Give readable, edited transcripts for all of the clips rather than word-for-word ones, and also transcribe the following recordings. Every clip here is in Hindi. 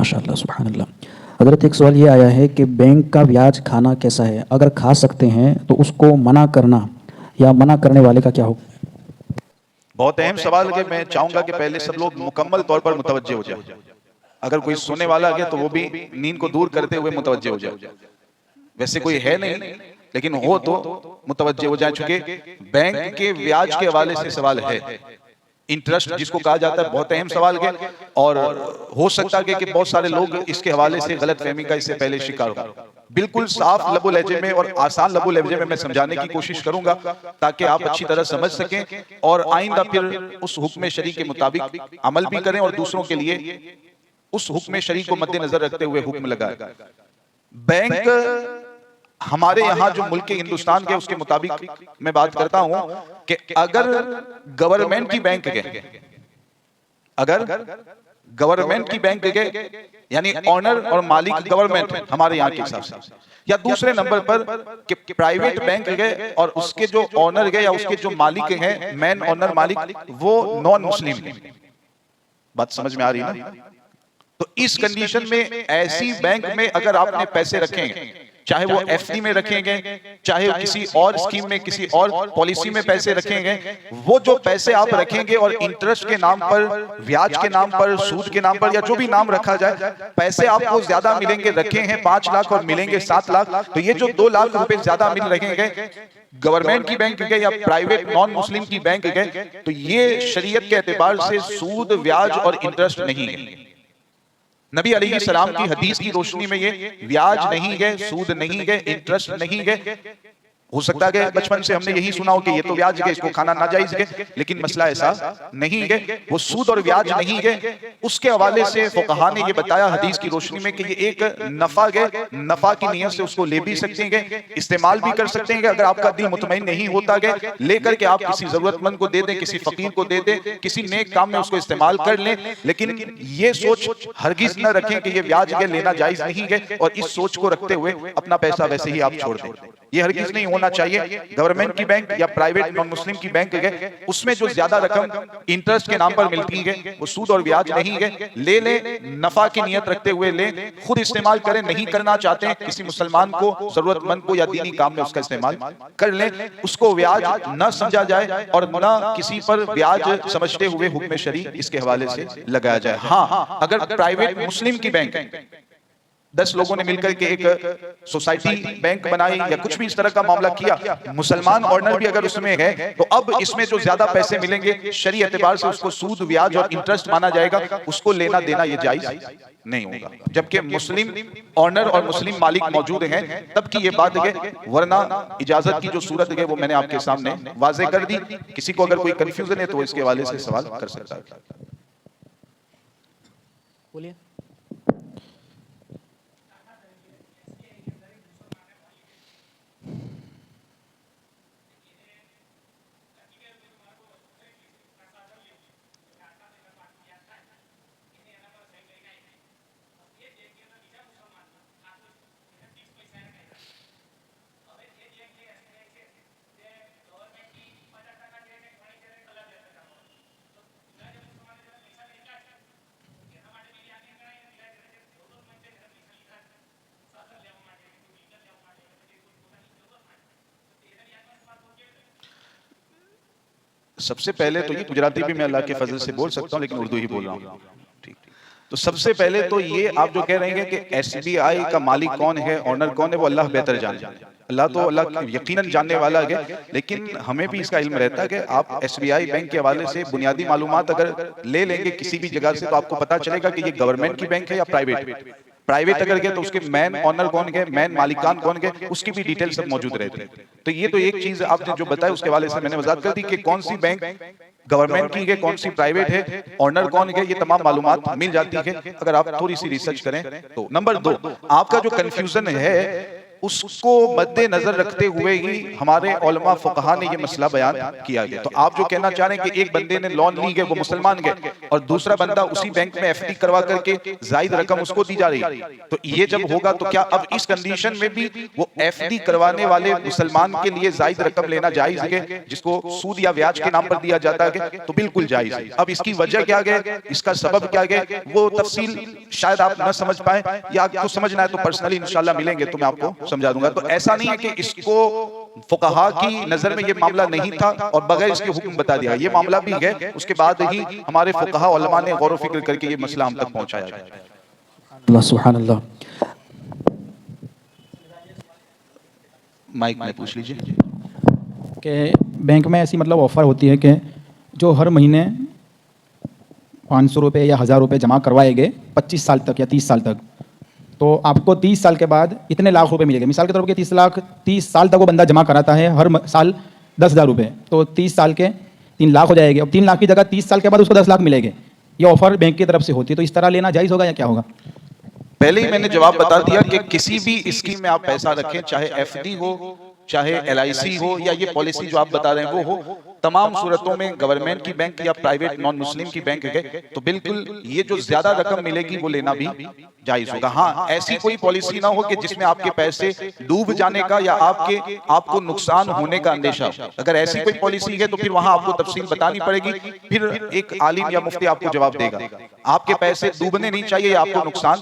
माशाल्लाह सुभान अल्लाह। हज़रत एक सवाल ये आया है कि बैंक का ब्याज खाना कैसा है? अगर खा सकते हैं तो उसको मना करना या मना करने वाले का क्या हुक्म है? बहुत अहम सवाल है कि मैं चाहूंगा कि पहले सब लोग मुकम्मल तौर पर मुतवज्जे हो जाए। अगर कोई सुनने वाला है तो वो भी नींद को दूर करते हुए मुतवज्जे हो जाए। वैसे कोई है नहीं, लेकिन हो तो मुतवज्जे हो जाए, चूंकि बैंक के ब्याज के हवाले से सवाल है। इंटरेस्ट जिसको कहा जाता है, बहुत अहम सवाल है। और हो सकता है कि बहुत सारे लोग इसके हवाले से गलतफहमी का इससे पहले शिकार हो। बिल्कुल साफ लबो लहजे में और आसान लबो लहजे में मैं समझाने की कोशिश करूंगा ताकि आप अच्छी तरह समझ सकें और आइंदा फिर उस हुक्म शरी के मुताबिक अमल भी करें और दूसरों के लिए उस हुक्म शरी को मद्देनजर रखते हुए हुक्म लगाए। बैंक हमारे यहाँ जो मुल्क हिंदुस्तान के उसके मुताबिक मैं बात करता हूं कि अगर गवर्नमेंट की बैंक है, अगर गवर्नमेंट की बैंक है यानी ऑनर और मालिक गवर्नमेंट है हमारे यहाँ के हिसाब से, या दूसरे नंबर पर कि प्राइवेट बैंक है और उसके जो ऑनर है या उसके जो मालिक हैं, मेन ऑनर मालिक, वो नॉन मुस्लिम है। बात समझ में आ रही है ना? तो इस कंडीशन में ऐसी बैंक में अगर आपने पैसे रखेंगे, चाहे वो एफडी में रखेंगे, चाहे किसी और स्कीम में, किसी और पॉलिसी में पैसे रखेंगे, वो जो पैसे आप रखेंगे और इंटरेस्ट के नाम पर, ब्याज के नाम पर, सूद के नाम पर, या जो भी नाम रखा जाए, पैसे आपको ज्यादा मिलेंगे। रखे हैं 5 लाख और मिलेंगे 7 लाख, तो ये जो 2 लाख रुपए ज्यादा मिल रहे हैं गवर्नमेंट की बैंक है या प्राइवेट नॉन मुस्लिम की बैंक है, तो ये शरीयत के एतबार से सूद, ब्याज और इंटरेस्ट नहीं है। नबी अलैहिस्सलाम की हदीस की रोशनी में ये ब्याज नहीं है, सूद नहीं है, इंटरेस्ट नहीं है। हो सकता है कि बचपन से हमने यही सुना हो कि ये तो ब्याज है, इसको खाना नाजायज है, लेकिन मसला ऐसा नहीं है। वो सूद और ब्याज नहीं है। उसके हवाले से फुकहा ने ये बताया हदीस की रोशनी में कि ये एक नफा है, नफा की नियत से उसको ले भी सकते हैं, इस्तेमाल भी कर सकते हैं। अगर आपका दिल मुतमईन नहीं होता है, लेकर के आप किसी जरूरतमंद को दे दें, किसी फकीर को दे दें, किसी नेक काम में उसको इस्तेमाल कर लें, लेकिन ये सोच हरगिज न रखें कि ये ब्याज है, लेना जायज नहीं है, और इस सोच को रखते हुए अपना पैसा वैसे ही आप छोड़ दें। ये हरगिज नहीं होना चाहिए। गवर्नमेंट की बैंक या प्राइवेट नॉन मुस्लिम की बैंक है, उसमें जो ज्यादा रकम इंटरेस्ट के नाम पर मिलती है वो सूद और ब्याज नहीं है। ले लें, नफा की नियत रखते हुए लें, खुद इस्तेमाल करें। नहीं करना चाहते हैं, किसी मुसलमान को, जरूरतमंद को या दीनी काम में उसका इस्तेमाल कर लें। उसको ब्याज न समझा जाए और न किसी पर ब्याज समझते हुए हुक्म शरी इसके हवाले से लगाया जाए। हाँ, अगर प्राइवेट मुस्लिम की बैंक है, 10 लोगों ने मिलकर के एक सोसाइटी बैंक बनाई या कुछ भी इस तरह का मामला किया, मुसलमान ऑनर भी अगर उसमें है, तो अब इसमें जो ज्यादा पैसे मिलेंगे शरी एतबार से उसको सूद, ब्याज और इंटरेस्ट माना जाएगा। उसको लेना देना ये जायज नहीं होगा, जबकि मुस्लिम ऑनर और मुस्लिम मालिक मौजूद हैं तब की ये बात है। वरना इजाजत की जो सूरत है वो मैंने आपके सामने वाजे कर दी। किसी को अगर कोई कंफ्यूजन है तो इसके हवाले से सवाल कर सकता है। बोलिए। सबसे पहले तो ये गुजराती भी मैं अल्लाह के फजल से बोल सकता हूँ, लेकिन उर्दू ही बोल रहा हूँ। ठीक। तो सबसे पहले तो ये आप जो कह रहे हैं कि एसबीआई का मालिक कौन है, ऑनर कौन है, वो अल्लाह बेहतर जाने। अल्लाह तो अल्लाह यकीनन जानने वाला है, लेकिन हमें भी इसका इल्म रहता है कि आप एसबीआई बैंक के हवाले से बुनियादी मालूमात अगर ले लेंगे किसी भी जगह से, तो आपको पता चलेगा कि ये गवर्नमेंट की बैंक है या प्राइवेट। प्राइवेट अगर गए तो उसके मैन ऑनर कौन है, मैन मालिकान कौन है, उसकी भी डिटेल सब मौजूद रहती है। तो ये तो एक चीज आपने जो बताया उसके हवाले से मैंने वजाहत कर दी कि कौन सी बैंक गवर्नमेंट की है, कौन सी प्राइवेट है, ऑनर कौन है, ये तमाम मालूमात मिल जाती है अगर आप थोड़ी सी रिसर्च करें तो। नंबर 2, आपका जो कंफ्यूजन है उसको मद्देनजर रखते हुए ही हमारे उलमा फुकहा ने ये मसला बयान किया गया। तो आप जो कहना चाह रहे हैं कि एक बंदे ने लोन ली है, वो मुसलमान गए, और दूसरा बंदा उसी बैंक में एफडी करवा करके जायद रकम उसको दी जा रही है, तो ये जब होगा तो क्या अब इस कंडीशन में भी वो एफडी करवाने वाले मुसलमान के लिए जायद रकम लेना जायज है, जिसको सूद या ब्याज के नाम पर दिया जाता है? तो बिल्कुल जायज है। अब इसकी वजह क्या है, इसका सबब क्या है, वो तफसील शायद आप न समझ पाए, या आपको समझना है तो पर्सनली इंशाल्लाह मिलेंगे तो मैं आपको समझा दूंगा। तो ऐसा नहीं है कि इसको फुकहा की नजर में ये मामला नहीं था और बगैर इसके हुक्म बता दिया, ये मामला भी है, उसके बाद ही हमारे फुकहा उलमा ने गौर फिक्र करके ये मसला हम तक पहुंचाया गया। अल्लाह सुभान अल्लाह। माइक में पूछ लीजिए कि बैंक में ऐसी मतलब ऑफ़र होती है कि जो हर महीने 500 रुपये या 1000 रुपये जमा करवाए गए 25 साल तक या 30 साल तक, तो आपको 30 साल के बाद इतने लाख रुपए मिलेंगे। मिसाल के तौर पर 30 साल तक वो बंदा जमा कराता है, हर साल 10,000 रुपये, तो 30 साल के 3 लाख हो जाएंगे। अब 3 लाख की जगह 30 साल के बाद उसको 10 लाख मिलेंगे। ये ऑफ़र बैंक की तरफ से होती है, तो इस तरह लेना जायज़ होगा या क्या होगा? पहले ही मैंने जवाब बता दिया कि किसी भी स्कीम में आप पैसा रखें, चाहे एफडी हो, चाहे एलआईसी हो, या ये पॉलिसी जो आप बता रहे हैं वो हो, तमाम सूरतों में गवर्नमेंट की बैंक या प्राइवेट नॉन मुस्लिम की बैंक है, तो बिल्कुल ये जो ज्यादा रकम मिलेगी वो लेना भी जायज होगा। हाँ, ऐसी कोई पॉलिसी ना हो कि जिसमें आपके पैसे डूब जाने का या आपको नुकसान होने का अंदेशा हो। अगर ऐसी कोई पॉलिसी है तो फिर वहां आपको तफसील बतानी पड़ेगी, फिर एक आलिम या मुफ्ती आपको जवाब देगा। आपके पैसे डूबने नहीं चाहिए, आपको नुकसान।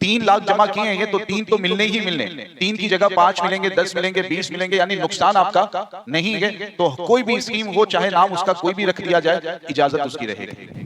3 लाख जमा किए हैं तो 3 तो मिलने ही मिलने, 3 की जगह 5 मिलेंगे, 10 मिलेंगे, 20 मिलेंगे, यानी नुकसान आपका नहीं है। तो कोई भी स्कीम हो, चाहे नाम उसका कोई भी रख दिया जाए, इजाजत उसकी रहेगी।